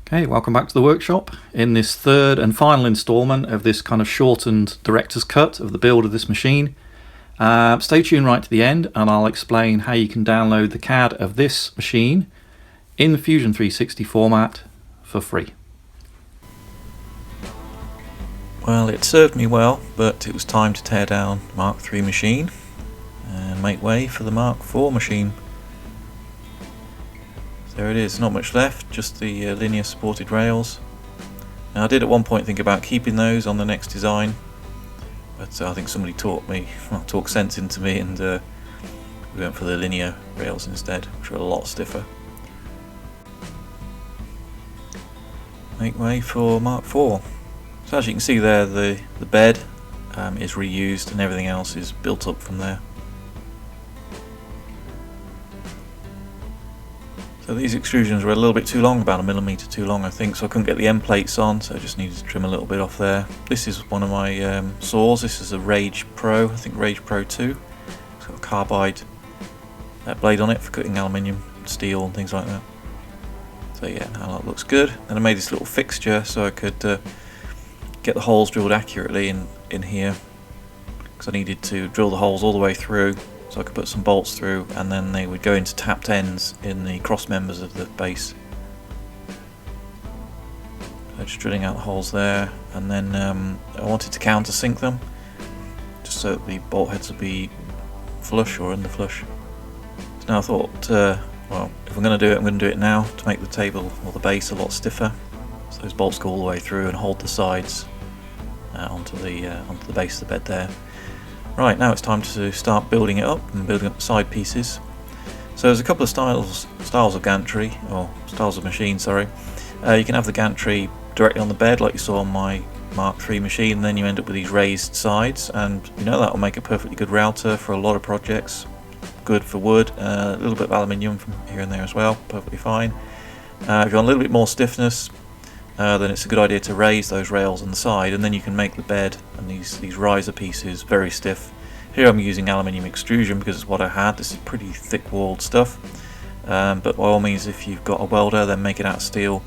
Okay, welcome back to the workshop. In this third and final installment of this kind of shortened director's cut of the build of this machine, stay tuned right to the end and I'll explain how you can download the CAD of this machine in the Fusion 360 format for free. Well, it served me well, but it was time to tear down Mk3 machine and make way for the Mk4 machine. There it is, not much left, just the linear supported rails. Now I did at one point think about keeping those on the next design, but I think somebody talked sense into me, and we went for the linear rails instead, which are a lot stiffer. Make way for Mk4. So as you can see there, the bed is reused and everything else is built up from there. So these extrusions were a little bit too long, about 1 millimeter too long I think, so I couldn't get the end plates on, so I just needed to trim a little bit off there. This is one of my saws. This is a Rage Pro, I think Rage Pro 2. It's got a carbide blade on it for cutting aluminium, steel and things like that. So yeah, now that looks good. And I made this little fixture so I could get the holes drilled accurately in here, because I needed to drill the holes all the way through so I could put some bolts through, and then they would go into tapped ends in the cross members of the base. So just drilling out the holes there, and then I wanted to countersink them just so that the bolt heads would be flush or under flush. So now I thought, well, if I'm going to do it, I'm going to do it now to make the table or the base a lot stiffer. So those bolts go all the way through and hold the sides onto the base of the bed there. Right, now it's time to start building it up and building up the side pieces. So there's a couple of styles of gantry, or styles of machine, sorry. You can have the gantry directly on the bed like you saw on my Mk3 machine, and then you end up with these raised sides, and you know that will make a perfectly good router for a lot of projects. Good for wood, a little bit of aluminium from here and there as well, perfectly fine. If you want a little bit more stiffness, then it's a good idea to raise those rails on the side, and then you can make the bed and these riser pieces very stiff. Here I'm using aluminium extrusion because it's what I had. This is pretty thick walled stuff, but by all means, if you've got a welder, then make it out of steel.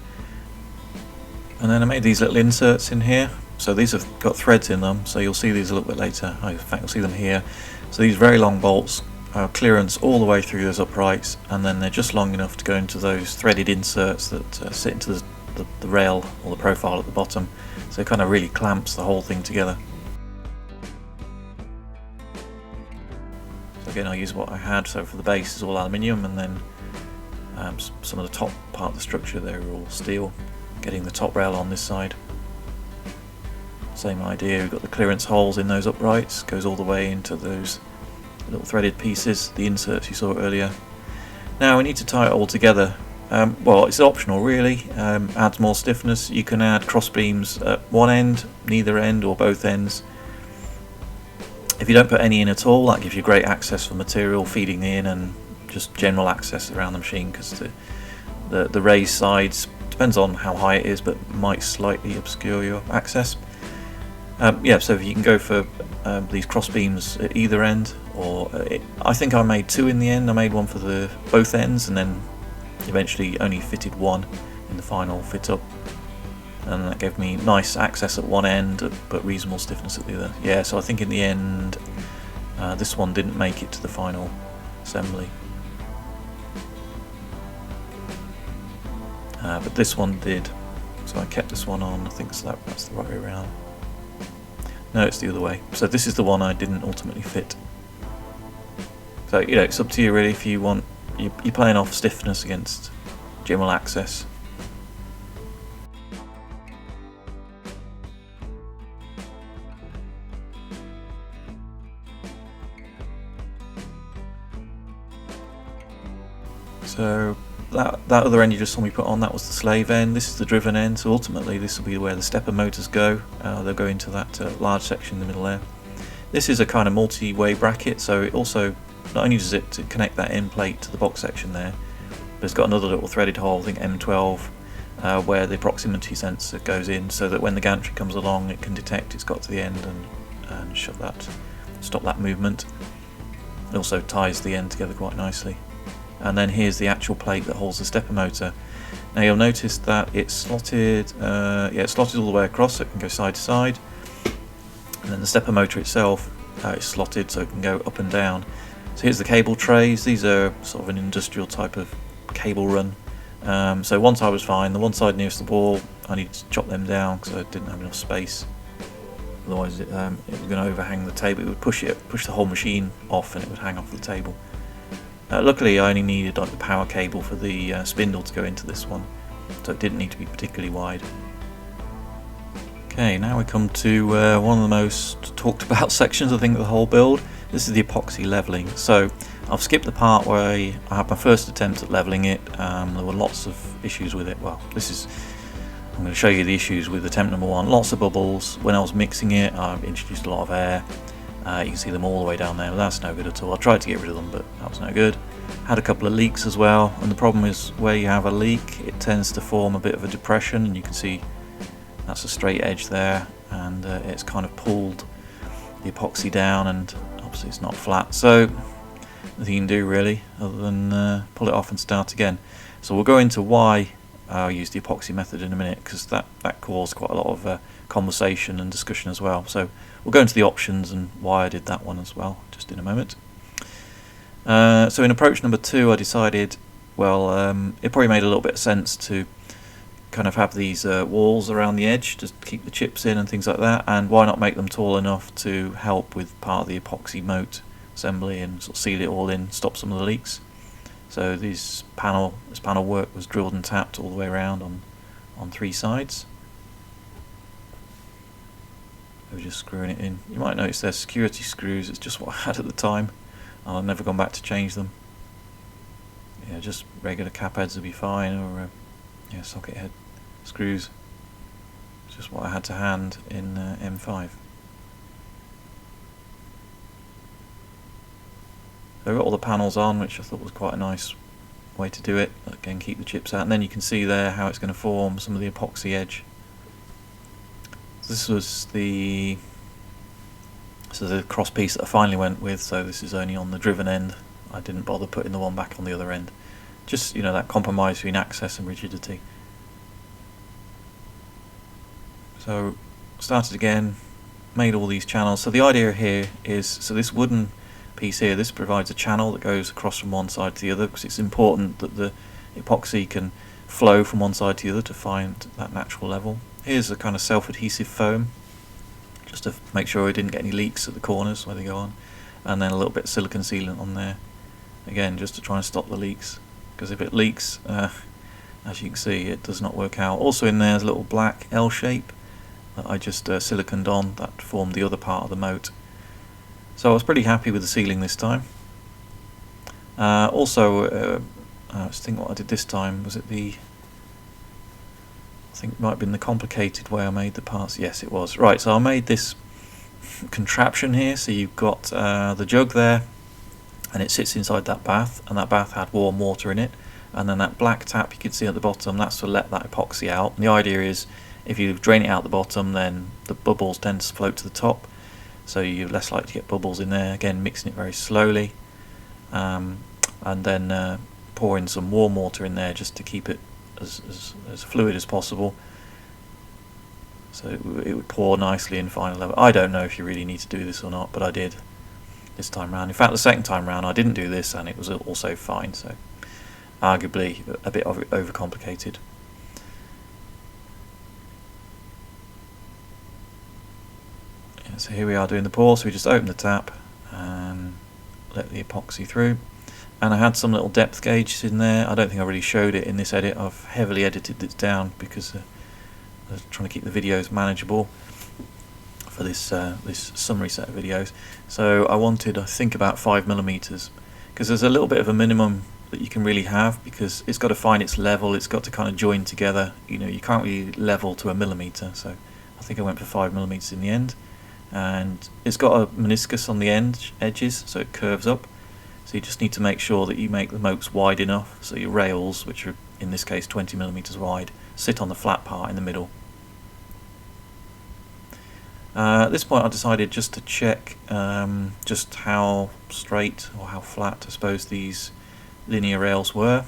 And then I made these little inserts in here, so these have got threads in them, so you'll see these a little bit later. In fact, you'll see them here. So these very long bolts clearance all the way through those uprights, and then they're just long enough to go into those threaded inserts that sit into the rail or the profile at the bottom, so it kind of really clamps the whole thing together. So again, I use what I had, so for the base is all aluminium, and then some of the top part of the structure there are all steel, getting the top rail on this side. Same idea, we've got the clearance holes in those uprights, goes all the way into those little threaded pieces, the inserts you saw earlier. Now we need to tie it all together. Well, it's optional really, adds more stiffness. You can add cross beams at one end, neither end, or both ends. If you don't put any in at all, that gives you great access for material feeding in and just general access around the machine, because the raised sides, depends on how high it is, but might slightly obscure your access. Yeah, so if you can go for these cross beams at either end, or I think I made two in the end. I made one for both ends, and then eventually only fitted one in the final fit up, and that gave me nice access at one end but reasonable stiffness at the other. Yeah, so I think in the end this one didn't make it to the final assembly, but this one did, so I kept this one on. I think that's the right way around. No, it's the other way. So this is the one I didn't ultimately fit. So you know, it's up to you really. If you want, you're playing off stiffness against general access. So that other end you just saw me put on, that was the slave end. This is the driven end, so ultimately this will be where the stepper motors go. They'll go into that large section in the middle there. This is a kind of multi-way bracket, so it also, not only does it connect that end plate to the box section there, but it's got another little threaded hole, I think M12, where the proximity sensor goes in, so that when the gantry comes along it can detect it's got to the end and stop that movement. It also ties the end together quite nicely. And then here's the actual plate that holds the stepper motor. Now you'll notice that it's slotted, it's slotted all the way across, so it can go side to side. And then the stepper motor itself is slotted so it can go up and down. So here's the cable trays. These are sort of an industrial type of cable run. So one side was fine. The one side nearest the wall, I needed to chop them down because I didn't have enough space. Otherwise it was going to overhang the table. It would push the whole machine off and it would hang off the table. Luckily I only needed like the power cable for the spindle to go into this one, so it didn't need to be particularly wide. Okay, now we come to one of the most talked about sections I think of the whole build. This is the epoxy leveling. So I've skipped the part where I had my first attempt at leveling it. There were lots of issues with it. Well, I'm going to show you the issues with attempt number 1. Lots of bubbles. When I was mixing it, I introduced a lot of air. You can see them all the way down there, but that's no good at all. I tried to get rid of them, but that was no good. Had a couple of leaks as well, and the problem is where you have a leak, it tends to form a bit of a depression, and you can see that's a straight edge there, and it's kind of pulled the epoxy down, and obviously it's not flat. So nothing you can do really, other than pull it off and start again. So we'll go into why I'll use the epoxy method in a minute, because that caused quite a lot of conversation and discussion as well. So we'll go into the options and why I did that one as well, just in a moment. So in approach number 2, I decided, well, it probably made a little bit of sense to kind of have these walls around the edge to keep the chips in and things like that, and why not make them tall enough to help with part of the epoxy moat assembly and sort of seal it all in, stop some of the leaks. So this panel work was drilled and tapped all the way around on 3 sides. So we're just screwing it in. You might notice they're security screws. It's just what I had at the time, and I've never gone back to change them. Yeah, just regular cap heads would be fine, or yeah, socket head screws. It's just what I had to hand in M5. So I've got all the panels on, which I thought was quite a nice way to do it. Again, keep the chips out, and then you can see there how it's going to form some of the epoxy edge. So this was the cross piece that I finally went with, so this is only on the driven end. I didn't bother putting the one back on the other end. Just, you know, that compromise between access and rigidity. So started again, made all these channels. So the idea here is, so this wooden piece here, this provides a channel that goes across from one side to the other, because it's important that the epoxy can flow from one side to the other to find that natural level. Here's a kind of self-adhesive foam, just to make sure we didn't get any leaks at the corners where they go on, and then a little bit of silicone sealant on there, again just to try and stop the leaks, because if it leaks, as you can see, it does not work out. Also in there is a little black L shape that I just siliconed on, that formed the other part of the moat. So I was pretty happy with the sealing this time. I think what I did this time, was it I think it might have been the complicated way I made the parts. Yes, it was. Right, so I made this contraption here. So you've got the jug there, and it sits inside that bath, and that bath had warm water in it. And then that black tap you can see at the bottom, that's to let that epoxy out. And the idea is, if you drain it out the bottom, then the bubbles tend to float to the top, so you're less likely to get bubbles in there. Again, mixing it very slowly, and then pouring some warm water in there just to keep it as fluid as possible, so it would pour nicely in final level. I don't know if you really need to do this or not, but I did this time round. In fact, the second time round I didn't do this, and it was also fine, so arguably a bit overcomplicated. Yeah, so here we are doing the pour, so we just open the tap and let the epoxy through. And I had some little depth gauges in there. I don't think I really showed it in this edit. I've heavily edited this down because I was trying to keep the videos manageable for this this summary set of videos. So I wanted, I think, about 5mm, because there's a little bit of a minimum that you can really have, because it's got to find its level. It's got to kind of join together. You know, you can't really level to a millimetre. So I think I went for 5mm in the end. And it's got a meniscus on the edges, so it curves up. So you just need to make sure that you make the moats wide enough so your rails, which are in this case 20mm wide, sit on the flat part in the middle. At this point I decided just to check just how straight or how flat, I suppose, these linear rails were,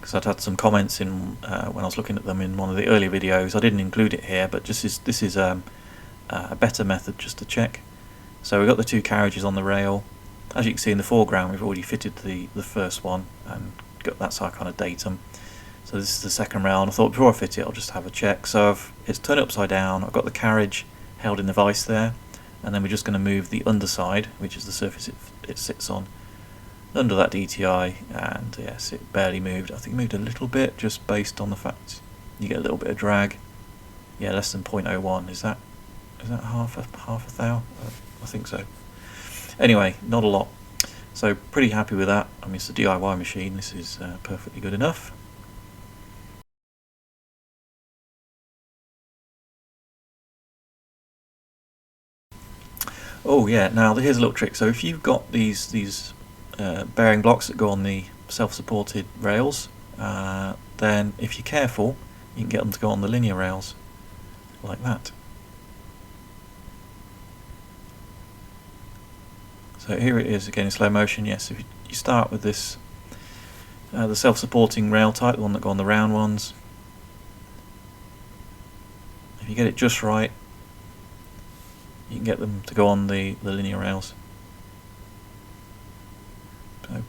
because I'd had some comments in when I was looking at them in one of the earlier videos. I didn't include it here, but this is a better method just to check. So we've got the two carriages on the rail. As you can see in the foreground, we've already fitted the first one, and that's our kind of datum. So this is the second rail, and I thought before I fit it I'll just have a check. So it's turned upside down, I've got the carriage held in the vise there, and then we're just going to move the underside, which is the surface it sits on, under that DTI, and yes, it barely moved. I think it moved a little bit, just based on the fact you get a little bit of drag. Yeah, less than 0.01. Is that half a thou? I think so. Anyway, not a lot. So pretty happy with that. I mean, it's a DIY machine. This is perfectly good enough. Oh yeah, now here's a little trick. So if you've got these bearing blocks that go on the self-supported rails, then if you're careful, you can get them to go on the linear rails, like that. So here it is again in slow motion. Yes, if you start with this, the self-supporting rail type, the one that go on the round ones, if you get it just right, you can get them to go on the linear rails. So,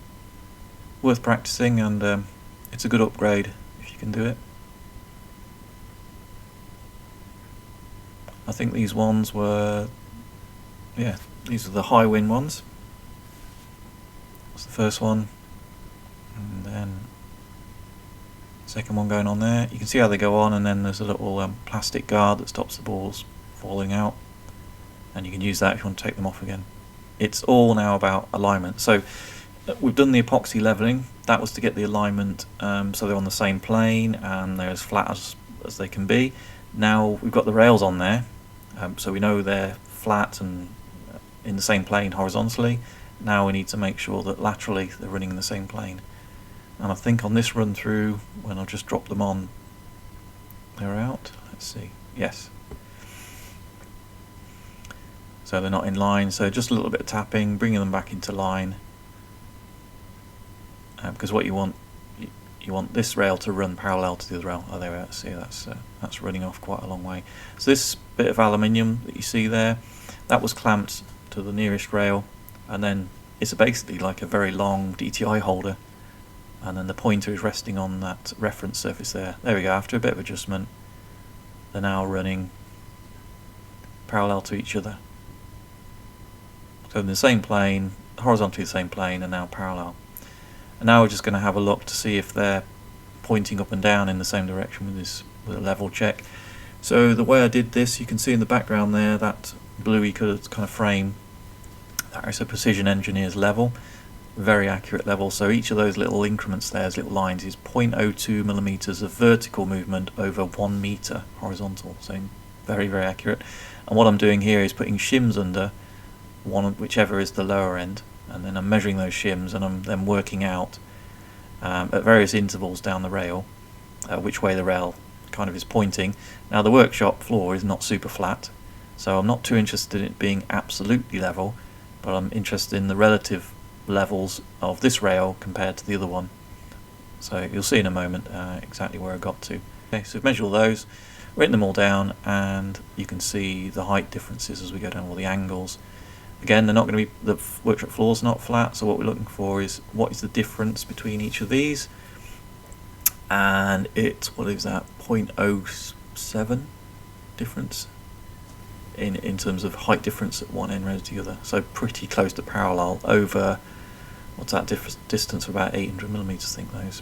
worth practicing, and it's a good upgrade if you can do it. I think these ones were, yeah, these are the Hiwin ones. That's the first one, and then second one going on there. You can see how they go on, and then there's a little plastic guard that stops the balls falling out, and you can use that if you want to take them off again. It's all now about alignment. So we've done the epoxy leveling. That was to get the alignment so they're on the same plane and they're as flat as they can be. Now we've got the rails on there, so we know they're flat and in the same plane horizontally. Now we need to make sure that laterally they're running in the same plane. And I think on this run through, when I've just dropped them on, they're out. Let's see. Yes. So they're not in line, so just a little bit of tapping, bringing them back into line, because what you want this rail to run parallel to the other rail. Oh, there we are. See, that's running off quite a long way. So this bit of aluminium that you see there, that was clamped to the nearest rail, and then it's basically like a very long DTI holder, and then the pointer is resting on that reference surface there. There we go. After a bit of adjustment, they're now running parallel to each other. So in the same plane, horizontally the same plane, and now parallel. And now we're just going to have a look to see if they're pointing up and down in the same direction with a level check. So the way I did this, you can see in the background there, that bluey coloured kind of frame, that is a Precision Engineers level, very accurate level. So each of those little increments there, little lines, is 0.02 millimeters of vertical movement over 1 meter horizontal. So very, very accurate. And what I'm doing here is putting shims under whichever is the lower end, and then I'm measuring those shims, and I'm then working out at various intervals down the rail which way the rail kind of is pointing. Now the workshop floor is not super flat, so I'm not too interested in it being absolutely level, but I'm interested in the relative levels of this rail compared to the other one. So you'll see in a moment exactly where I got to. Okay, so we've measured all those, written them all down, and you can see the height differences as we go down all the angles. Again, they're not going to be, the workshop floor's not flat, so what we're looking for is what is the difference between each of these, and it's, what is that, 0.07 difference in terms of height difference at one end relative to the other. So pretty close to parallel over, what's that distance of about 800 millimeters, I think those.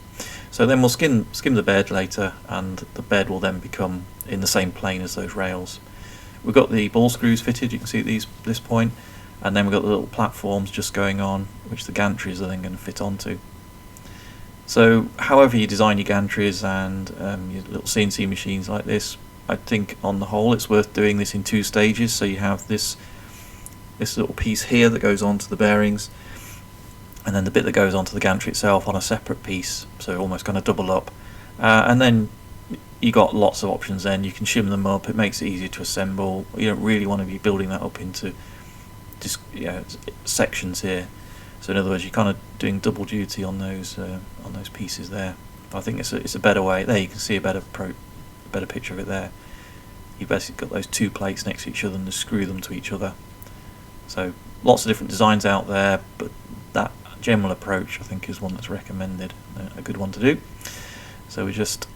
So then we'll skim the bed later, and the bed will then become in the same plane as those rails. We've got the ball screws fitted, you can see at this point. And then we've got the little platforms just going on, which the gantries are then going to fit onto. So however you design your gantries and your little CNC machines like this, I think on the whole it's worth doing this in 2 stages. So you have this little piece here that goes onto the bearings, and then the bit that goes onto the gantry itself on a separate piece, so almost kind of double up. And then you got lots of options then. You can shim them up, it makes it easier to assemble. You don't really want to be building that up into just sections here. So in other words, you're kind of doing double duty on those pieces there. I think it's a better way. There you can see a better picture of it there. You've basically got those two plates next to each other and just screw them to each other. So lots of different designs out there, but that general approach I think is one that's recommended, a good one to do. So we're just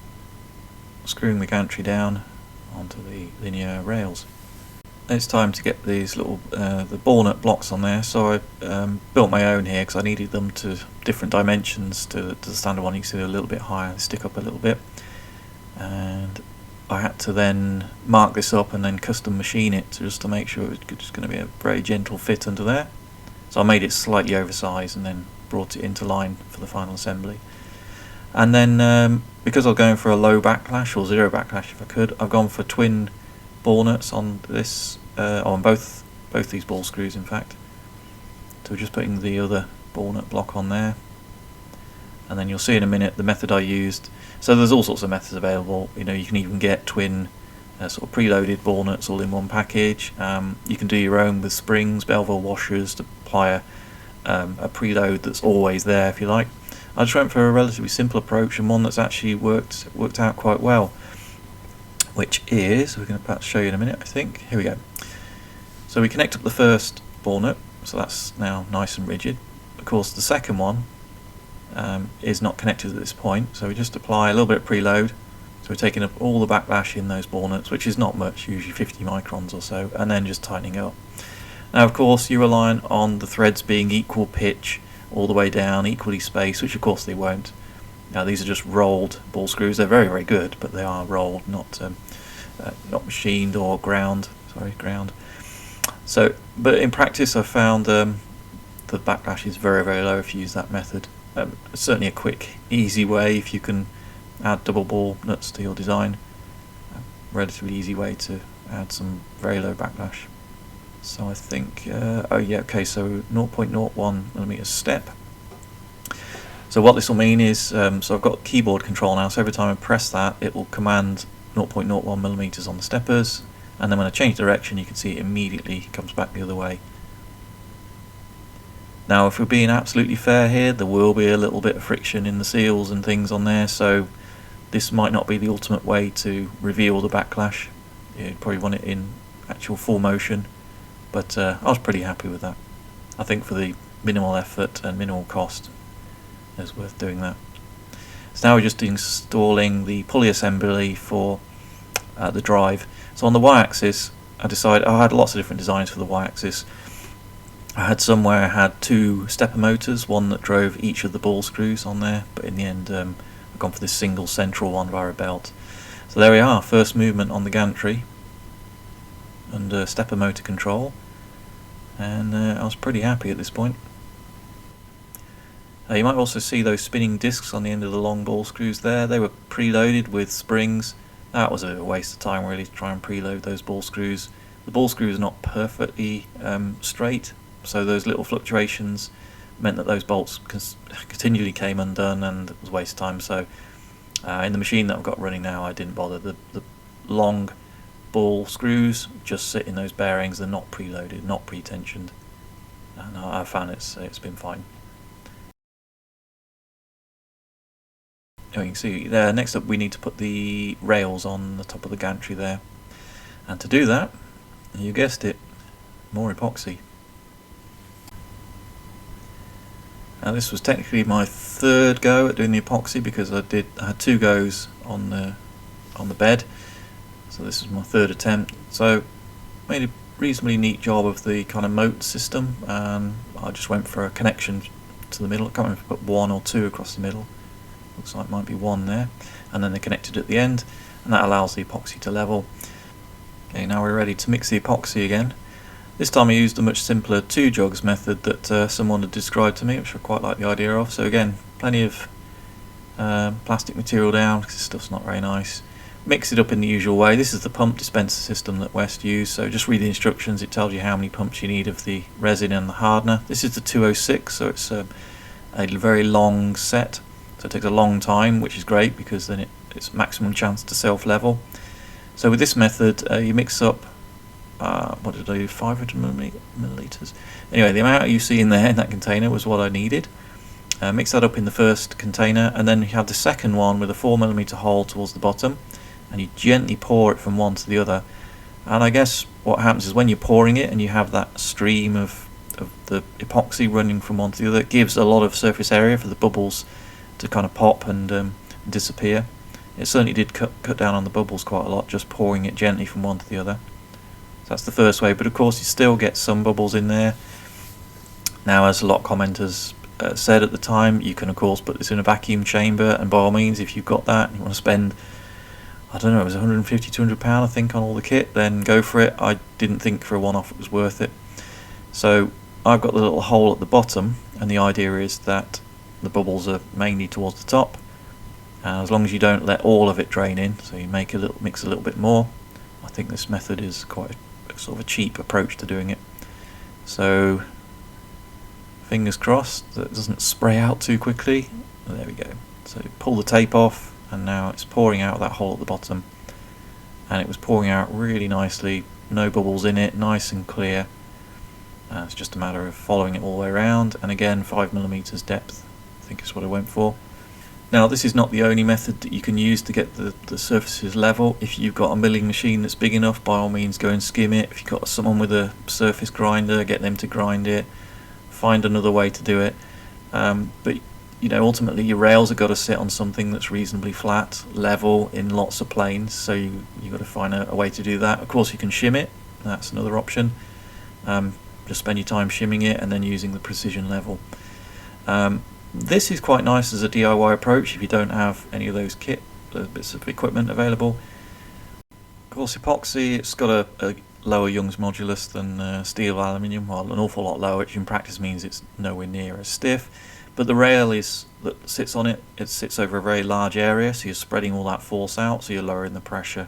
screwing the gantry down onto the linear rails. It's time to get these little the ball nut blocks on there. So I built my own here because I needed them to different dimensions to the standard one. You can see they're a little bit higher, stick up a little bit, and I had to then mark this up and then custom machine it just to make sure it was just going to be a very gentle fit under there. So I made it slightly oversized and then brought it into line for the final assembly. And then because I was going for a low backlash or zero backlash if I could, I've gone for twin ball nuts on this, on both these ball screws in fact. So we're just putting the other ball nut block on there, and then you'll see in a minute the method I used. So there's all sorts of methods available. You know, you can even get twin sort of preloaded ball nuts all in one package. You can do your own with springs, Belleville washers to apply a preload that's always there if you like. I just went for a relatively simple approach and one that's actually worked out quite well, which is, we're going to perhaps show you in a minute I think. Here we go. So we connect up the first ball nut, so that's now nice and rigid. Of course the second one is not connected at this point, so we just apply a little bit of preload. So we're taking up all the backlash in those ball nuts, which is not much, usually 50 microns or so, and then just tightening it up. Now of course you're relying on the threads being equal pitch all the way down, equally spaced, which of course they won't. Now these are just rolled ball screws. They're very, very good, but they are rolled, not machined or ground. So, but in practice I've found the backlash is very, very low if you use that method. Certainly a quick, easy way if you can add double ball nuts to your design. Relatively easy way to add some very low backlash. So I think, oh yeah, okay, so 0.01mm step. So what this will mean is, so I've got keyboard control now, so every time I press that it will command 0.01mm on the steppers, and then when I change direction you can see it immediately comes back the other way. Now if we're being absolutely fair here, there will be a little bit of friction in the seals and things on there, so this might not be the ultimate way to reveal the backlash. You'd probably want it in actual full motion, but I was pretty happy with that. I think for the minimal effort and minimal cost it's worth doing that. So now we're just installing the pulley assembly for the drive. So on the y-axis I had lots of different designs for the y-axis. I had some where I had two stepper motors, one that drove each of the ball screws on there, but in the end I've gone for this single central one via a belt. So there we are, first movement on the gantry under stepper motor control, and I was pretty happy at this point. You might also see those spinning discs on the end of the long ball screws there. They were preloaded with springs. That was a waste of time really to try and preload those ball screws. The ball screw is not perfectly straight, so those little fluctuations meant that those bolts continually came undone and it was a waste of time. So in the machine that I've got running now I didn't bother. The long ball screws just sit in those bearings. They're not preloaded, not pre-tensioned, and I found it's been fine. You can see there, next up we need to put the rails on the top of the gantry there, and to do that, you guessed it, more epoxy. Now this was technically my third go at doing the epoxy because I had two goes on the bed, so this is my third attempt. So made a reasonably neat job of the kind of moat system. I just went for a connection to the middle. I can't remember if I put one or two across the middle. Looks like it might be one there, and then they're connected at the end, and that allows the epoxy to level. Okay, now we're ready to mix the epoxy again. This time I used a much simpler 2 jugs method that someone had described to me, which I quite like the idea of. So again, plenty of plastic material down because this stuff's not very nice. Mix it up in the usual way. This is the pump dispenser system that West used, so just read the instructions. It tells you how many pumps you need of the resin and the hardener. This is the 206, so it's a very long set. So it takes a long time, which is great because then it's maximum chance to self-level. So with this method, you mix up, what did I do, 500 milliliters? Anyway, the amount you see in there in that container was what I needed. Mix that up in the first container, and then you have the second one with a 4mm hole towards the bottom, and you gently pour it from one to the other. And I guess what happens is when you're pouring it and you have that stream of the epoxy running from one to the other, it gives a lot of surface area for the bubbles to kind of pop and disappear. It certainly did cut down on the bubbles quite a lot, just pouring it gently from one to the other. So that's the first way, but of course you still get some bubbles in there. Now, as a lot of commenters said at the time, you can of course put this in a vacuum chamber, and by all means, if you've got that and you want to spend, I don't know, it was £150–200 I think on all the kit, then go for it. I didn't think for a one-off it was worth it. So I've got the little hole at the bottom, and the idea is that the bubbles are mainly towards the top, and as long as you don't let all of it drain in, so you mix a little bit more. I think this method is quite a sort of a cheap approach to doing it. So fingers crossed that it doesn't spray out too quickly. There we go. So pull the tape off, and now it's pouring out that hole at the bottom, and it was pouring out really nicely, no bubbles in it, nice and clear. It's just a matter of following it all the way around, and again 5mm depth I think is what I went for. Now, this is not the only method that you can use to get the surfaces level. If you've got a milling machine that's big enough, by all means go and skim it. If you've got someone with a surface grinder, get them to grind it. Find another way to do it. But you know, ultimately your rails have got to sit on something that's reasonably flat, level, in lots of planes, so you've got to find a way to do that. Of course you can shim it, that's another option. Just spend your time shimming it and then using the precision level. This is quite nice as a DIY approach if you don't have any of those bits of equipment available. Of course, epoxy, it's got a lower Young's modulus than steel aluminium, well, an awful lot lower, which in practice means it's nowhere near as stiff. But the rail that sits on it, it sits over a very large area, so you're spreading all that force out, so you're lowering the pressure.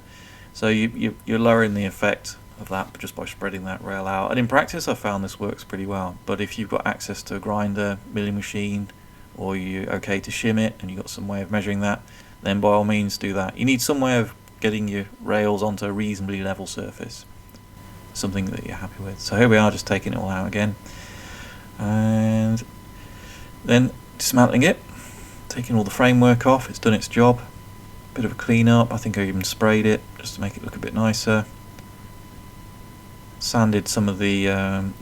So you're lowering the effect of that just by spreading that rail out. And in practice, I found this works pretty well. But if you've got access to a grinder, milling machine, or you're okay to shim it and you've got some way of measuring that, then by all means do that. You need some way of getting your rails onto a reasonably level surface, something that you're happy with. So here we are, just taking it all out again, and then dismantling it, taking all the framework off. It's done its job. Bit of a clean up. I think I even sprayed it just to make it look a bit nicer. Sanded some of the I'm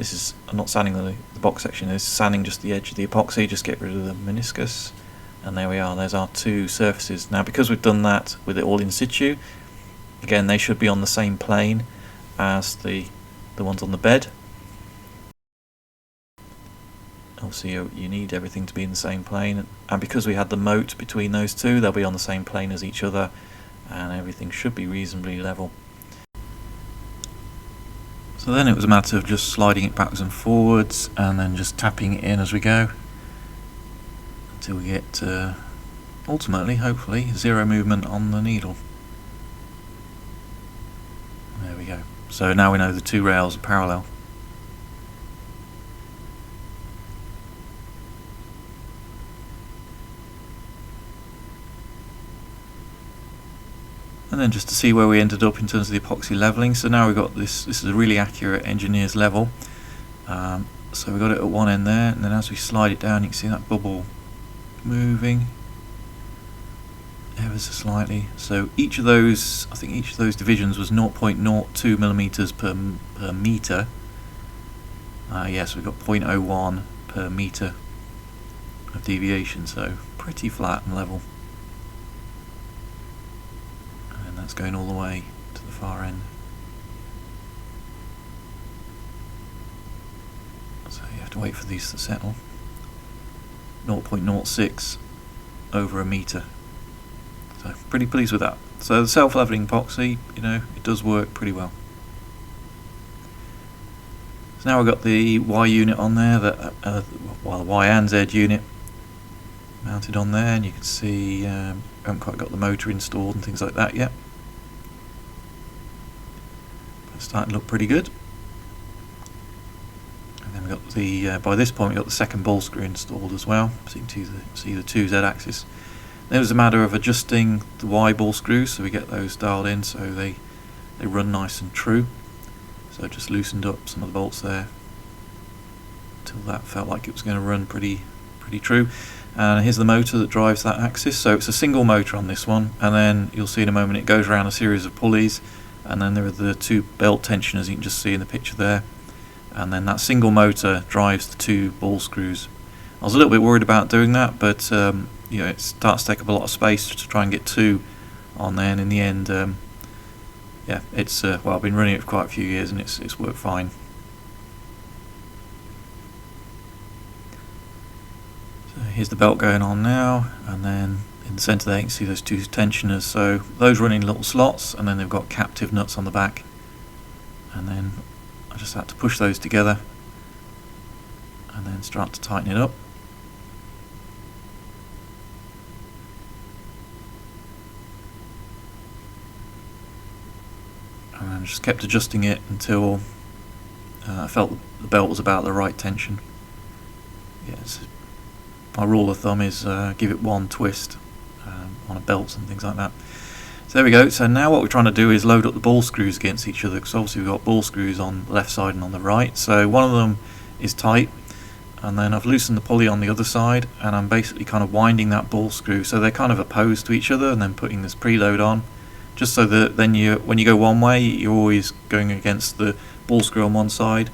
not sanding the box section, this is sanding just the edge of the epoxy, just get rid of the meniscus. And there we are, there's our two surfaces. Now, because we've done that with it all in situ, again they should be on the same plane as the ones on the bed. Obviously you need everything to be in the same plane, and because we had the moat between those two, they'll be on the same plane as each other, and everything should be reasonably level. So then it was a matter of just sliding it backwards and forwards, and then just tapping it in as we go, until we get ultimately, hopefully, zero movement on the needle. There we go. So now we know the two rails are parallel. And then just to see where we ended up in terms of the epoxy leveling. So now we've got this is a really accurate engineer's level. So we've got it at one end there, and then as we slide it down you can see that bubble moving ever so slightly. So each of those, I think each of those divisions was 0.02 millimeters per meter. Yes, we've got 0.01 per meter of deviation, so pretty flat and level. That's going all the way to the far end. So you have to wait for these to settle. 0.06 over a meter. So pretty pleased with that. So the self-leveling epoxy, you know, it does work pretty well. So now we've got the Y unit on there, the Y and Z unit mounted on there, and you can see I haven't quite got the motor installed and things like that yet. It's starting to look pretty good. And then we've got the by this point we've got the second ball screw installed as well, so you can see the two Z axis. Then it was a matter of adjusting the Y ball screws so we get those dialed in so they run nice and true. So I just loosened up some of the bolts there until that felt like it was going to run pretty true. And here's the motor that drives that axis. So it's a single motor on this one, and then you'll see in a moment it goes around a series of pulleys, and then there are the two belt tensioners you can just see in the picture there, and then that single motor drives the two ball screws. I was a little bit worried about doing that, but you know, it starts to take up a lot of space to try and get two on there, and in the end, yeah, it's well, I've been running it for quite a few years and it's worked fine. So here's the belt going on now, and then in the centre there you can see those two tensioners. So those run in little slots, and then they've got captive nuts on the back, and then I just had to push those together and then start to tighten it up. And I just kept adjusting it until I felt the belt was about the right tension. Yes, my rule of thumb is give it one twist on a belts and things like that. So there we go. So now what we're trying to do is load up the ball screws against each other, because obviously we've got ball screws on the left side and on the right. So one of them is tight, and then I've loosened the pulley on the other side, and I'm basically kind of winding that ball screw so they're kind of opposed to each other, and then putting this preload on, just so that then when you go one way, you're always going against the ball screw on one side.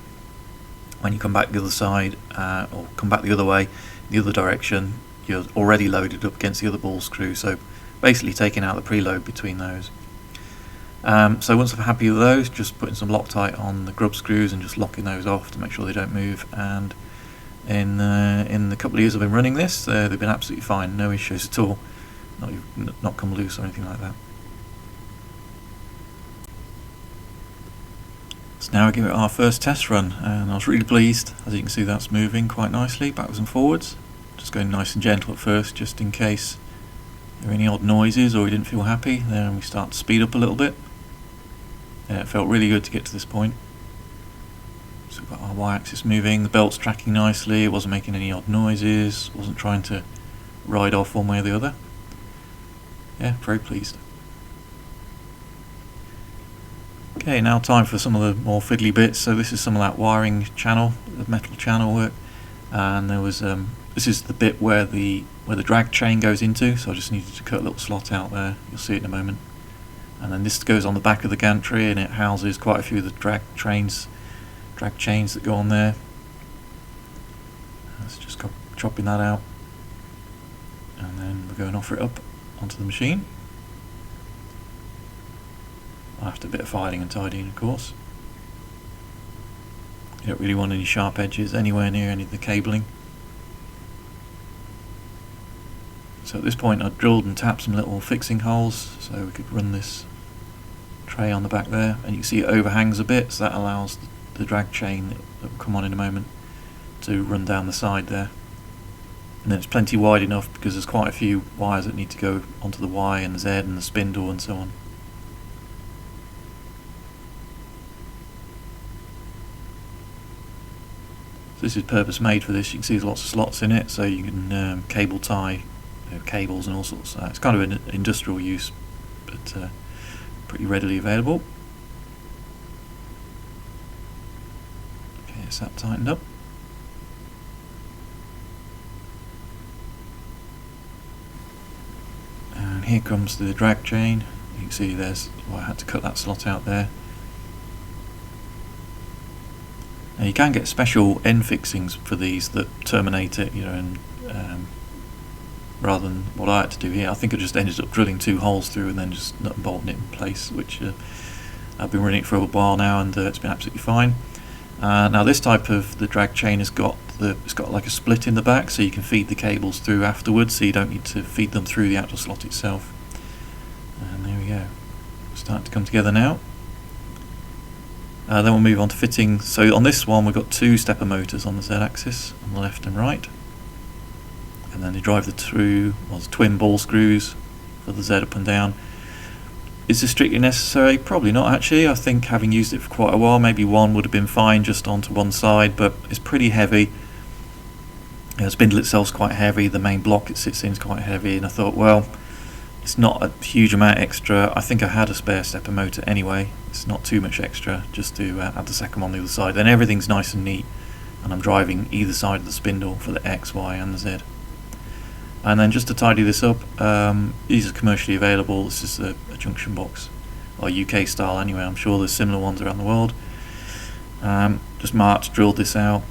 When you come back the other side, or come back the other way, the other direction, you're already loaded up against the other ball screw, so basically taking out the preload between those. So once I'm happy with those, just putting some Loctite on the grub screws and just locking those off to make sure they don't move. And in the couple of years I've been running this, they've been absolutely fine, no issues at all, not come loose or anything like that. So now I give it our first test run, and I was really pleased. As you can see, that's moving quite nicely backwards and forwards. Just going nice and gentle at first, just in case there are any odd noises or we didn't feel happy. Then we start to speed up a little bit. Yeah, it felt really good to get to this point. So we've got our y-axis moving, the belt's tracking nicely, it wasn't making any odd noises, wasn't trying to ride off one way or the other. Yeah, very pleased. Okay, now time for some of the more fiddly bits. So this is some of that wiring channel, the metal channel work, and there was this is the bit where the drag chain goes into, so I just needed to cut a little slot out there. You'll see it in a moment. And then this goes on the back of the gantry, and it houses quite a few of the drag chains that go on there. Let's just chopping that out, and then we're going to offer it up onto the machine. After a bit of filing and tidying, of course. You don't really want any sharp edges anywhere near any of the cabling. So at this point I drilled and tapped some little fixing holes so we could run this tray on the back there, and you can see it overhangs a bit, so that allows the drag chain that will come on in a moment to run down the side there. And then it's plenty wide enough because there's quite a few wires that need to go onto the Y and the Z and the spindle and so on. So this is purpose made for this. You can see there's lots of slots in it, so you can cable tie cables and all sorts. It's kind of an industrial use, but pretty readily available. Okay, it's that tightened up. And here comes the drag chain. You can see there's, well, I had to cut that slot out there. Now you can get special end fixings for these that terminate it, you know, and rather than what I had to do here, I think I just ended up drilling 2 holes through and then just nut and bolting it in place, which I've been running it for a while now, and it's been absolutely fine. Now this type of the drag chain has got it's got like a split in the back, so you can feed the cables through afterwards, so you don't need to feed them through the actual slot itself. And there we go, starting to come together now. Then we'll move on to fitting. So on this one we've got 2 stepper motors on the Z-axis, on the left and right, and then they drive the twin ball screws for the Z up and down. Is this strictly necessary? Probably not actually. I think having used it for quite a while, maybe one would have been fine just onto one side, but it's pretty heavy. The spindle itself is quite heavy, the main block it sits in is quite heavy, and I thought, well, it's not a huge amount extra. I think I had a spare stepper motor anyway. It's not too much extra just to add the second one on the other side. Then everything's nice and neat, and I'm driving either side of the spindle for the X, Y and the Z. And then just to tidy this up, these are commercially available. This is a junction box, or UK style anyway. I'm sure there's similar ones around the world. Just marked, drilled this out,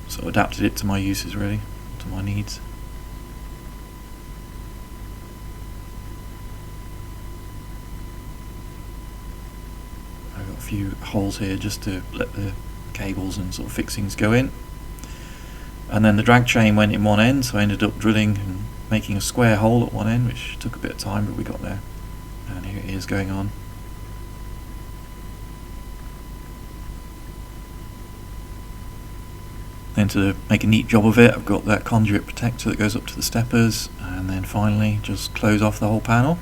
so adapted it to my uses really, to my needs. I've got a few holes here just to let the cables and sort of fixings go in. And then the drag chain went in one end, so I ended up drilling and making a square hole at one end, which took a bit of time, but we got there. And here it is going on. Then to make a neat job of it, I've got that conduit protector that goes up to the steppers, and then finally just close off the whole panel.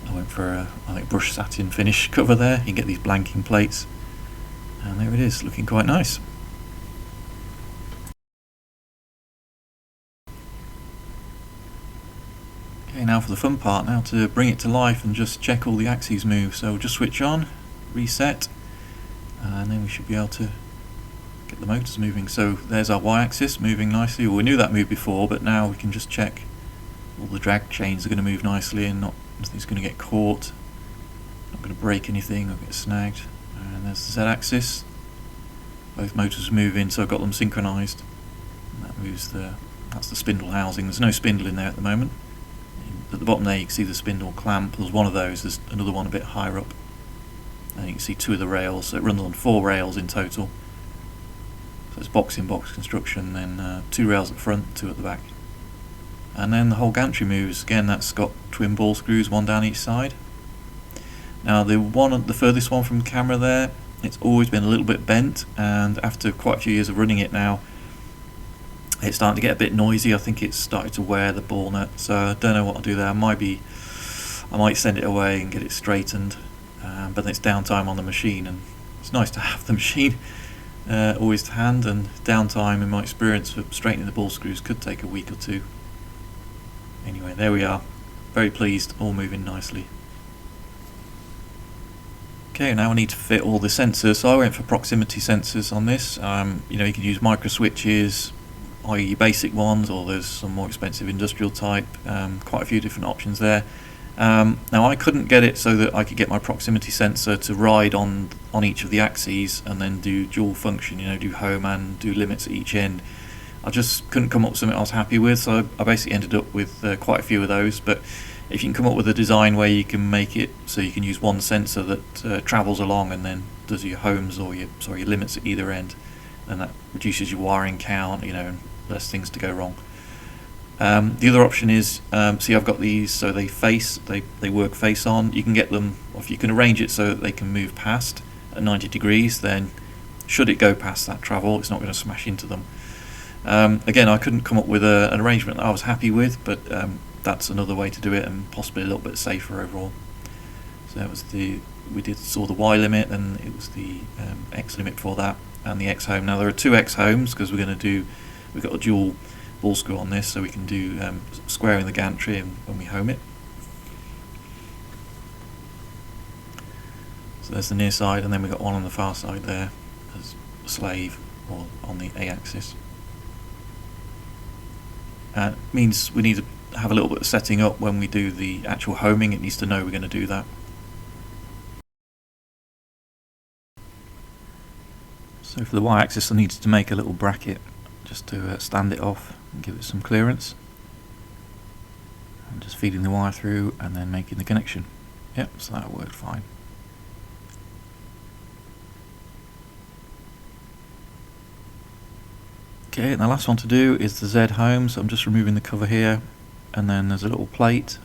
I went for a, I think, brush satin finish cover there. You can get these blanking plates, and there it is, looking quite nice. Okay, now for the fun part, now to bring it to life and just check all the axes move. So just switch on, reset, and then we should be able to get the motors moving. So there's our y-axis moving nicely. Well, we knew that moved before, but now we can just check all the drag chains are going to move nicely and nothing's going to get caught, not going to break anything or get snagged. And there's the z-axis. Both motors are moving, so I've got them synchronized. And that moves that's the spindle housing. There's no spindle in there at the moment. At the bottom there you can see the spindle clamp. There's one of those, there's another one a bit higher up. And you can see two of the rails, so it runs on 4 rails in total. So it's box-in-box construction, then 2 rails at the front, 2 at the back. And then the whole gantry moves. Again, that's got twin ball screws, 1 down each side. Now the furthest one from the camera there, it's always been a little bit bent, and after quite a few years of running it now, it's starting to get a bit noisy. I think it's started to wear the ball nut, so I don't know what I'll do there. I might send it away and get it straightened, but then it's downtime on the machine, and it's nice to have the machine always to hand, and downtime in my experience for straightening the ball screws could take a week or 2. Anyway, there we are, very pleased, all moving nicely. Okay, now I need to fit all the sensors, so I went for proximity sensors on this. You know, you can use micro switches, i.e. basic ones, or there's some more expensive industrial type, quite a few different options there. Now I couldn't get it so that I could get my proximity sensor to ride on each of the axes and then do dual function, you know, do home and do limits at each end. I just couldn't come up with something I was happy with, so I basically ended up with quite a few of those. But if you can come up with a design where you can make it so you can use one sensor that travels along and then does your homes or your limits at either end, then that reduces your wiring count, you know, and less things to go wrong. The other option is, see, I've got these so they work face on. You can get them, if you can arrange it so that they can move past at 90 degrees, then should it go past that travel, it's not going to smash into them. Again, I couldn't come up with an arrangement that I was happy with, but that's another way to do it, and possibly a little bit safer overall. So that was we saw the Y limit, and it was the X limit for that, and the X home. Now there are 2 X homes because we've got a dual ball screw on this, so we can do squaring the gantry when we home it. So there's the near side, and then we've got one on the far side there as a slave, or on the A axis. Means we need to have a little bit of setting up when we do the actual homing. It needs to know we're going to do that. So for the y-axis I needed to make a little bracket just to stand it off and give it some clearance. And just feeding the wire through and then making the connection. Yep, so that worked fine. Okay, and the last one to do is the Z home, so I'm just removing the cover here, and then there's a little plate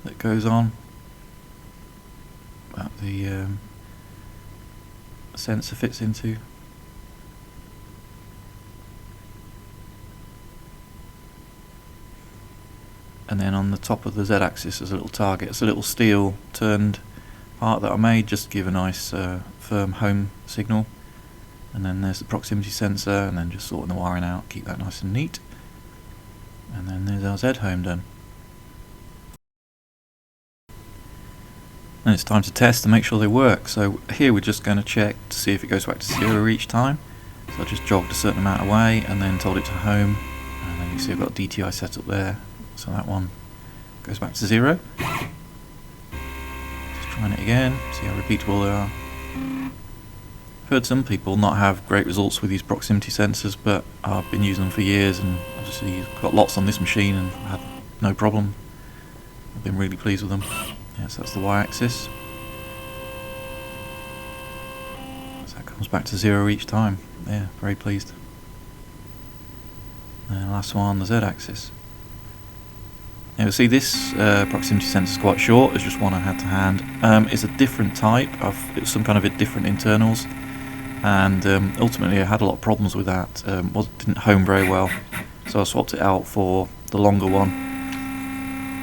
that goes on that the sensor fits into. And then on the top of the Z axis there's a little target. It's a little steel turned part that I made just to give a nice firm home signal. And then there's the proximity sensor, and then just sorting the wiring out, keep that nice and neat. And then there's our Z home done. And it's time to test and make sure they work. So here we're just going to check to see if it goes back to 0 each time. So I just jogged a certain amount away and then told it to home, and then you you see I've got DTI set up there, so that one goes back to 0. Just trying it again, see how repeatable they are. I've heard some people not have great results with these proximity sensors, but I've been using them for years and obviously got lots on this machine and had no problem. I've been really pleased with them. Yes, that's the y-axis. So that comes back to 0 each time. Yeah, very pleased. And the last one, the z-axis. Now you'll see this proximity sensor is quite short. It's just one I had to hand. It's a different type. It was some kind of different internals, and ultimately I had a lot of problems with that. Didn't home very well, so I swapped it out for the longer one.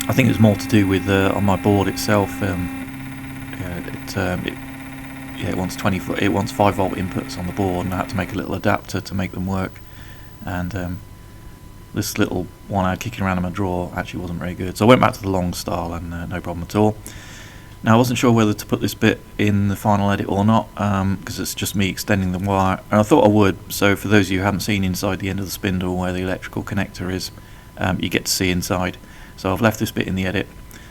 I think it was more to do with on my board itself. It wants 5-volt inputs on the board, and I had to make a little adapter to make them work. And this little one I had kicking around in my drawer actually wasn't very good, so I went back to the long style and no problem at all. Now I wasn't sure whether to put this bit in the final edit or not, because it's just me extending the wire, and I thought I would. So for those of you who haven't seen inside the end of the spindle where the electrical connector is, you get to see inside. So I've left this bit in the edit,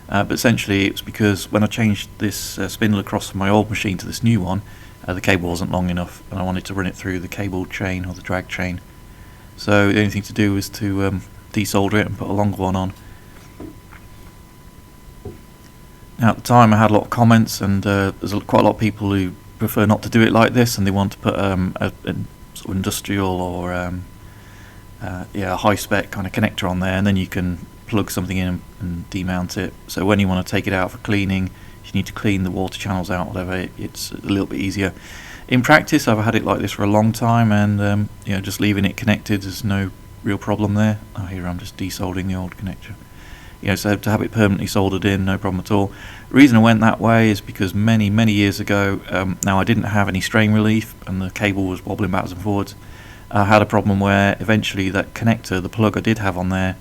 but essentially it's because when I changed this spindle across from my old machine to this new one, the cable wasn't long enough and I wanted to run it through the cable chain or the drag chain. So the only thing to do was to desolder it and put a longer one on. Now at the time I had a lot of comments, and there's quite a lot of people who prefer not to do it like this, and they want to put a sort of industrial or a high spec kind of connector on there, and then you can plug something in and demount it. So when you want to take it out for cleaning, if you need to clean the water channels out, whatever, it's a little bit easier. In practice I've had it like this for a long time, and just leaving it connected, there's no real problem there. Oh, here I'm just desoldering the old connector. So to have it permanently soldered in, no problem at all. The reason I went that way is because many years ago, now I didn't have any strain relief and the cable was wobbling backwards and forwards. I had a problem where eventually that connector, the plug I did have on there,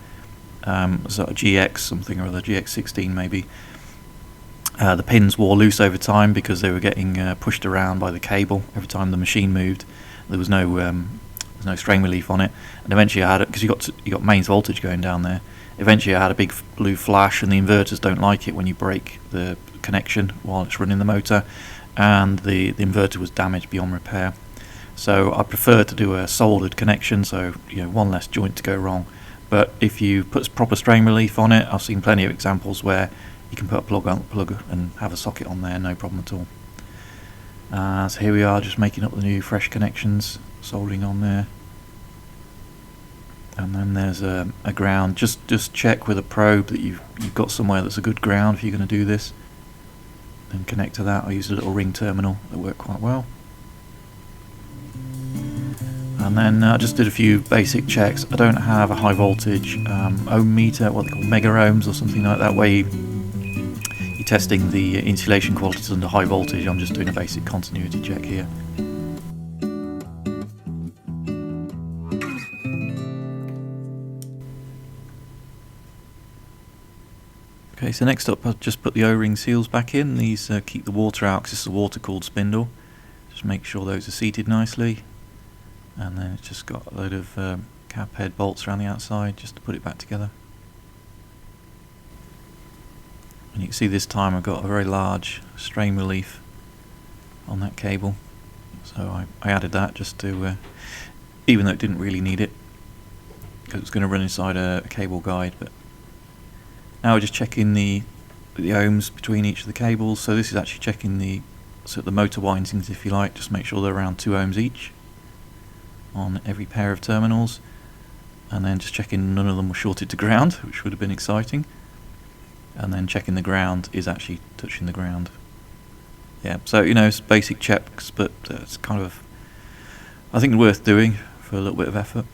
sort of GX something or other, GX16 maybe, the pins wore loose over time because they were getting pushed around by the cable every time the machine moved. There was no strain relief on it, and eventually I had it because you got mains voltage going down there. Eventually I had a big blue flash, and the inverters don't like it when you break the connection while it's running the motor, and the inverter was damaged beyond repair. So I prefer to do a soldered connection, so one less joint to go wrong. But if you put proper strain relief on it, I've seen plenty of examples where you can put a plug and have a socket on there, no problem at all. So here we are, just making up the new fresh connections, soldering on there. And then there's a ground. Just check with a probe that you've got somewhere that's a good ground if you're going to do this. Then connect to that. I used a little ring terminal that worked quite well. And then I just did a few basic checks. I don't have a high voltage ohm meter, what they call mega ohms or something like that, where you're testing the insulation qualities under high voltage. I'm just doing a basic continuity check here. Okay, so next up I've just put the O-ring seals back in. These keep the water out because this is a water cooled spindle. Just make sure those are seated nicely. And then it's just got a load of cap head bolts around the outside just to put it back together. And you can see this time I've got a very large strain relief on that cable. So I added that just to, even though it didn't really need it, because it's going to run inside a cable guide. But now we're just checking the ohms between each of the cables. So this is actually checking the motor windings, if you like, just make sure they're around 2 ohms each on every pair of terminals, and then just checking none of them were shorted to ground, which would have been exciting, and then checking the ground is actually touching the ground. Yeah, so it's basic checks, but it's kind of, I think, worth doing for a little bit of effort.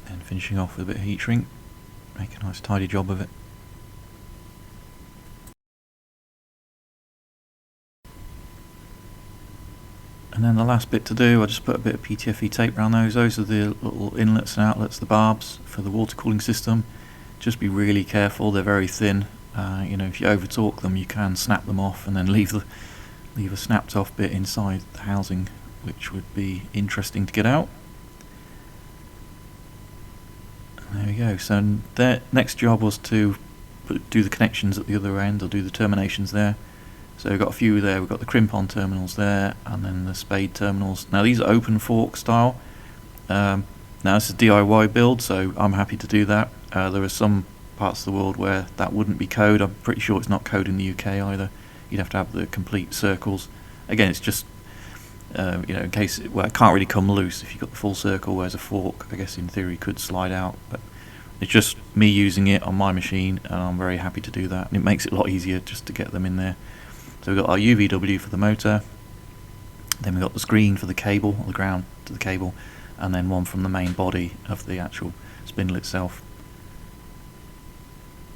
And finishing off with a bit of heat shrink, make a nice tidy job of it. And then the last bit to do, I just put a bit of PTFE tape around those. Those are the little inlets and outlets, the barbs for the water cooling system. Just be really careful, they're very thin. If you over torque them, you can snap them off and then leave a snapped off bit inside the housing, which would be interesting to get out. There we go. So the next job was to do the connections at the other end, or do the terminations there. So we've got a few there. We've got the crimp-on terminals there, and then the spade terminals. Now these are open fork style. Now this is a DIY build, so I'm happy to do that. There are some parts of the world where that wouldn't be code. I'm pretty sure it's not code in the UK either. You'd have to have the complete circles. Again, it's just in case it can't really come loose if you've got the full circle, whereas a fork, I guess in theory, could slide out. But it's just me using it on my machine, and I'm very happy to do that. And it makes it a lot easier just to get them in there. So we've got our UVW for the motor, then we've got the screen for the cable, or the ground to the cable, and then one from the main body of the actual spindle itself.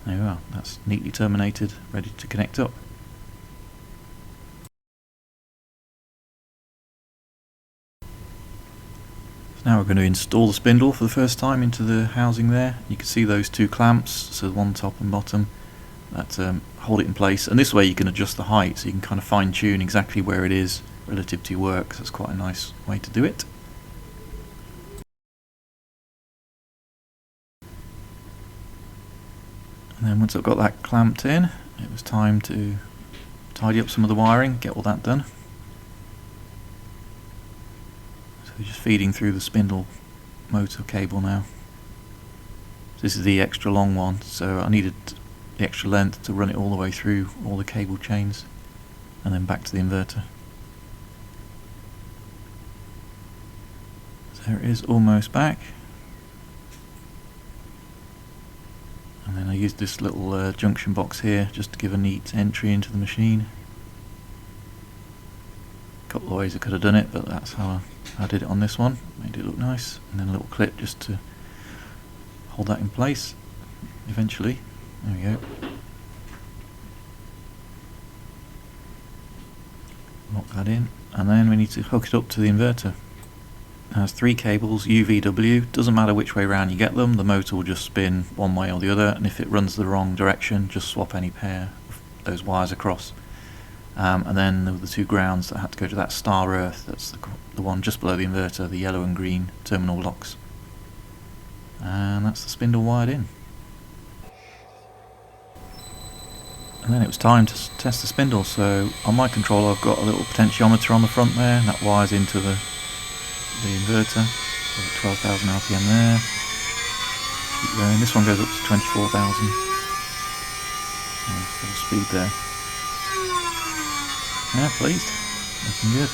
There we are, that's neatly terminated, ready to connect up. So now we're going to install the spindle for the first time into the housing there. You can see those two clamps, so one top and bottom, that hold it in place, and this way you can adjust the height, so you can kind of fine tune exactly where it is relative to your work, so it's quite a nice way to do it. And then once I've got that clamped in, it was time to tidy up some of the wiring, get all that done. So we're just feeding through the spindle motor cable now. So this is the extra long one, so I needed the extra length to run it all the way through all the cable chains and then back to the inverter. So there it is, almost back. And then I used this little junction box here just to give a neat entry into the machine. A couple of ways I could have done it, but that's how I did it on this one. Made it look nice. And then a little clip just to hold that in place eventually. There we go. Lock that in, and then we need to hook it up to the inverter. It has 3 cables, UVW, doesn't matter which way round you get them, the motor will just spin one way or the other, and if it runs the wrong direction, just swap any pair of those wires across. And then there were the 2 grounds that had to go to that star earth, that's the one just below the inverter, the yellow and green terminal locks. And that's the spindle wired in. And then it was time to test the spindle, so on my controller I've got a little potentiometer on the front there, and that wires into the inverter, so 12,000 RPM there. Keep going. This one goes up to 24,000. Full speed there. Yeah, pleased. Looking good.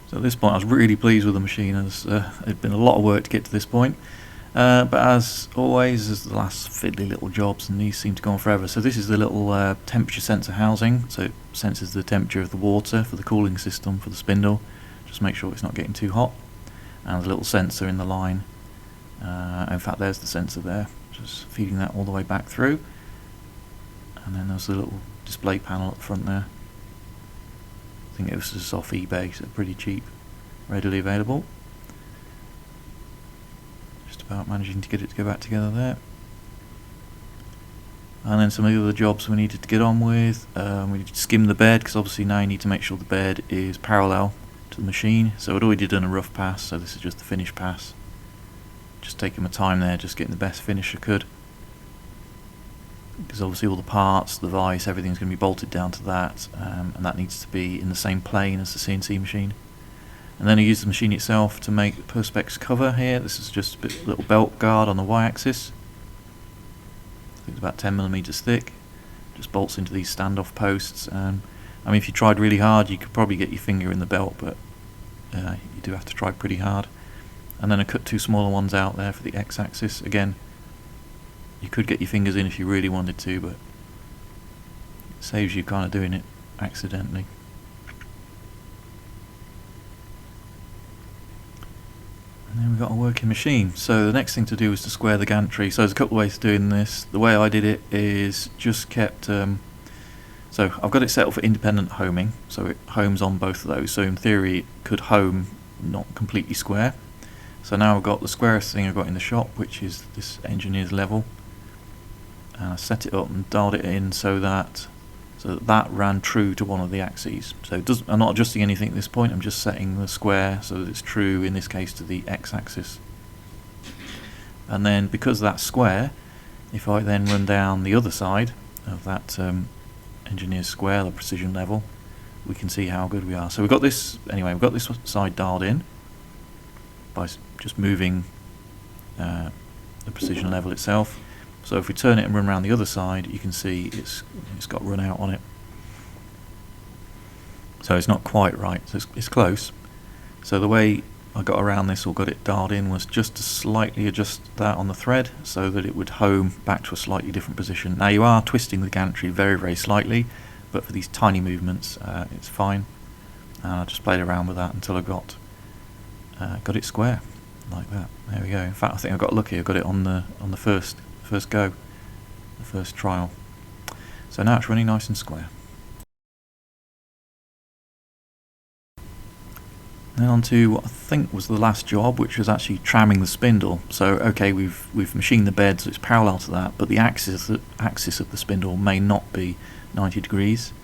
So at this point I was really pleased with the machine, as it had been a lot of work to get to this point. But as always, there's the last fiddly little jobs, and these seem to go on forever. So this is the little temperature sensor housing, so it senses the temperature of the water for the cooling system for the spindle, just make sure it's not getting too hot. And the little sensor in the line, in fact there's the sensor there, just feeding that all the way back through. And then there's the little display panel up front there. I think it was just off eBay, so pretty cheap, readily available. Just about managing to get it to go back together there. And then some of the other jobs we needed to get on with. We needed to skim the bed, because obviously now you need to make sure the bed is parallel to the machine. So I'd already done a rough pass, so this is just the finished pass. Just taking my time there, just getting the best finish I could. Because obviously all the parts, the vise, everything's going to be bolted down to that, and that needs to be in the same plane as the CNC machine. And then I used the machine itself to make the Perspex cover here. This is just a little belt guard on the y-axis. think it's about 10mm thick. Just bolts into these standoff posts. I mean, if you tried really hard, you could probably get your finger in the belt, but you do have to try pretty hard. And then I cut 2 smaller ones out there for the x-axis. Again, you could get your fingers in if you really wanted to, but it saves you kind of doing it accidentally. And then we've got a working machine. So the next thing to do is to square the gantry. So there's a couple of ways of doing this. The way I did it is just kept so I've got it set up for independent homing, so it homes on both of those. So in theory it could home not completely square. So now I've got the squarest thing I've got in the shop, which is this engineer's level. And I set it up and dialed it in so that that ran true to one of the axes. So I'm not adjusting anything at this point, I'm just setting the square so that it's true, in this case, to the x-axis. And then because that's square, if I then run down the other side of that engineer's square, the precision level, we can see how good we are. So we've got this, anyway, we've got this side dialed in by just moving the precision level itself. So if we turn it and run around the other side, you can see it's got run out on it. So it's not quite right, so it's close. So the way I got around this or got it dialed in was just to slightly adjust that on the thread so that it would home back to a slightly different position. Now you are twisting the gantry very, very slightly, but for these tiny movements it's fine. And I just played around with that until I got it square, like that. There we go. In fact, I think I got lucky. I got it on the first go, the first trial. So now it's running nice and square. Then on to what I think was the last job, which was actually tramming the spindle. So okay, we've machined the bed so it's parallel to that, but the axis of the spindle may not be 90 degrees.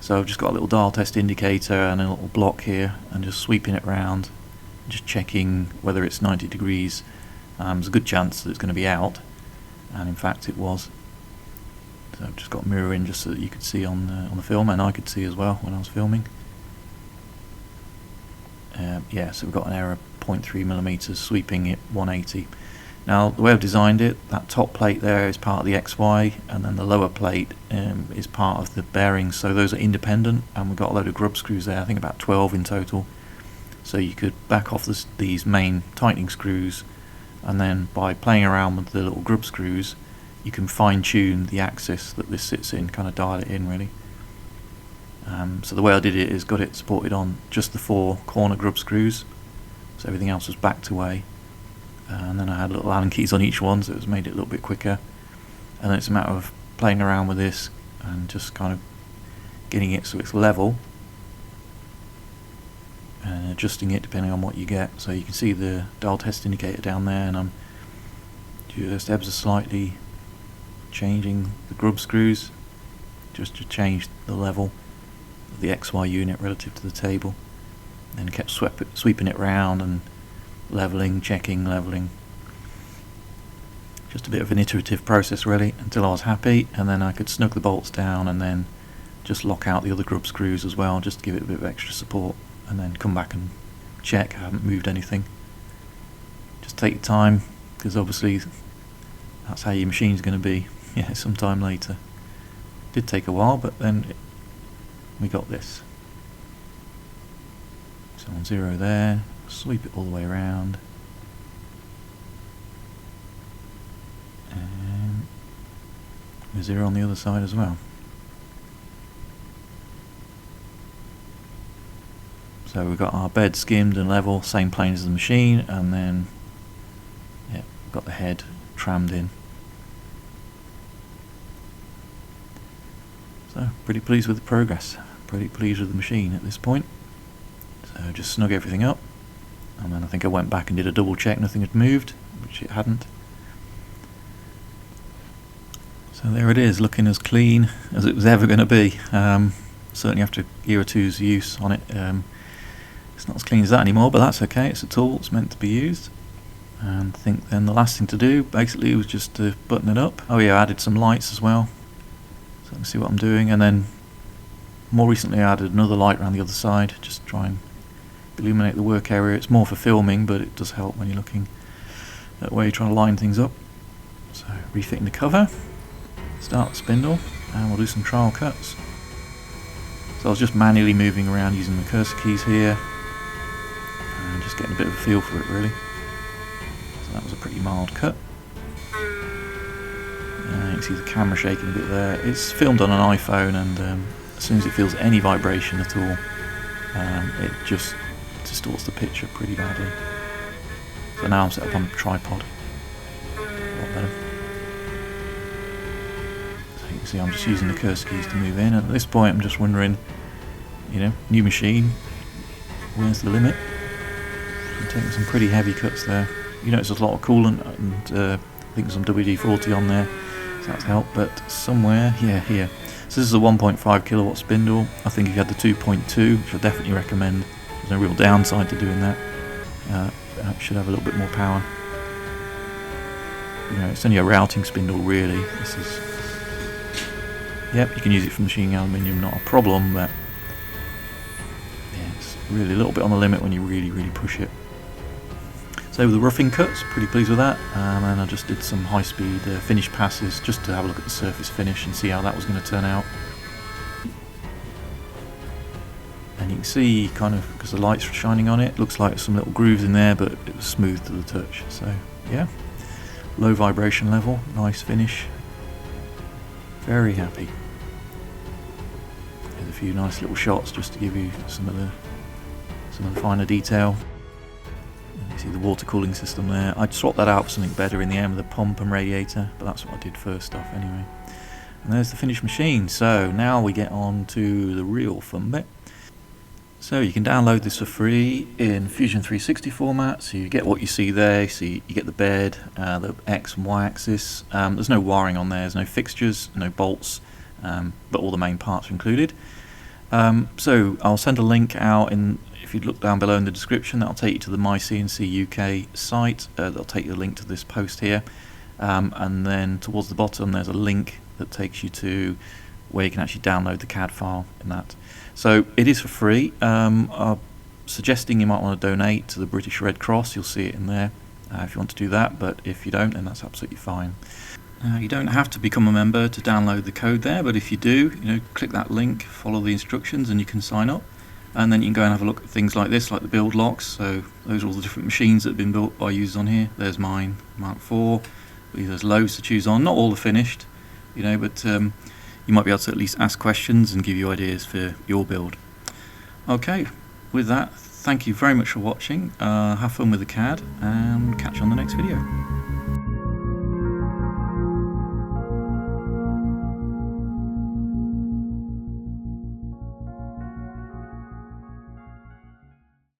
So I've just got a little dial test indicator and a little block here, and just sweeping it around, just checking whether it's 90 degrees. There's a good chance that it's going to be out, and in fact it was. So I've just got mirror in just so that you could see on the film, and I could see as well when I was filming. Yeah, so we've got an error 0.3mm, sweeping it 180. Now the way I've designed it, that top plate there is part of the XY, and then the lower plate is part of the bearings, so those are independent, and we've got a load of grub screws there, I think about 12 in total. So you could back off these main tightening screws, and then by playing around with the little grub screws you can fine tune the axis that this sits in, kind of dial it in really. So the way I did it is got it supported on just the 4 corner grub screws, so everything else was backed away, and then I had little Allen keys on each one, so it was made it a little bit quicker. And then it's a matter of playing around with this and just kind of getting it so it's level and adjusting it depending on what you get. So you can see the dial test indicator down there, and I'm just ever so slightly changing the grub screws just to change the level of the XY unit relative to the table. Then kept sweeping it round and leveling, checking, leveling. Just a bit of an iterative process really, until I was happy, and then I could snug the bolts down and then just lock out the other grub screws as well, just to give it a bit of extra support, and then come back and check I haven't moved anything. Just take your time, because obviously that's how your machine's going to be sometime later. Did take a while, but then we got this. So on 0 there, sweep it all the way around, and with 0 on the other side as well. So we've got our bed skimmed and level, same plane as the machine, and then we've got the head trammed in. So pretty pleased with the progress, pretty pleased with the machine at this point. So just snug everything up, and then I think I went back and did a double check, nothing had moved, which it hadn't. So there it is, looking as clean as it was ever going to be. Certainly after a year or two's use on it, it's not as clean as that anymore, but that's okay, it's a tool, it's meant to be used. And I think then the last thing to do basically was just to button it up. Oh yeah, I added some lights as well, so I can see what I'm doing, and then more recently I added another light around the other side, just to try and illuminate the work area. It's more for filming, but it does help when you're looking at where you're trying to line things up. So refitting the cover, Start the spindle and we'll do some trial cuts. So I was just manually moving around using the cursor keys here and just getting a bit of a feel for it really. So that was a pretty mild cut. You can see the camera shaking a bit there. It's filmed on an iPhone, and as soon as it feels any vibration at all, it just distorts the picture pretty badly. So now I'm set up on a tripod. A lot better. So you can see I'm just using the cursor keys to move in. At this point I'm just wondering, you know, new machine, where's the limit? I'm taking some pretty heavy cuts there. You notice there's a lot of coolant and I think there's some WD-40 on there, so that's helped, but somewhere, yeah, here. So this is a 1.5 kilowatt spindle. I think if you had the 2.2, which I definitely recommend, there's no real downside to doing that. It should have a little bit more power. You know, it's only a routing spindle really. This is, yep, you can use it for machining aluminium, not a problem, but yeah, it's really a little bit on the limit when you really push it. So with the roughing cuts, pretty pleased with that, and I just did some high-speed finish passes just to have a look at the surface finish and see how that was going to turn out. And you can see, kind of, because the light's shining on it, looks like some little grooves in there, but it was smooth to the touch. So yeah, low vibration level, nice finish. Very happy. There's a few nice little shots just to give you some of the finer detail. See the water cooling system there. I'd swap that out for something better in the end with a pump and radiator, but that's what I did first off anyway. And there's the finished machine. So now we get on to the real fun bit. So you can download this for free in Fusion 360 format, so you get what you see there. So you get the bed, the X and Y axis. There's no wiring on there, there's no fixtures, no bolts, but all the main parts are included. So I'll send a link out if you look down below in the description. That'll take you to the myCNC UK site. That'll take you a link to this post here, and then towards the bottom there's a link that takes you to where you can actually download the CAD file in that. So it is for free. I'm suggesting you might want to donate to the British Red Cross. You'll see it in there if you want to do that, but if you don't, then that's absolutely fine. You don't have to become a member to download the code there, but if you do, click that link, follow the instructions, and you can sign up. And then you can go and have a look at things like this, like the build locks. So those are all the different machines that have been built by users on here. There's mine, Mark IV. There's loads to choose on. Not all are finished, but you might be able to at least ask questions and give you ideas for your build. Okay, with that, thank you very much for watching. Have fun with the CAD, and catch you on the next video.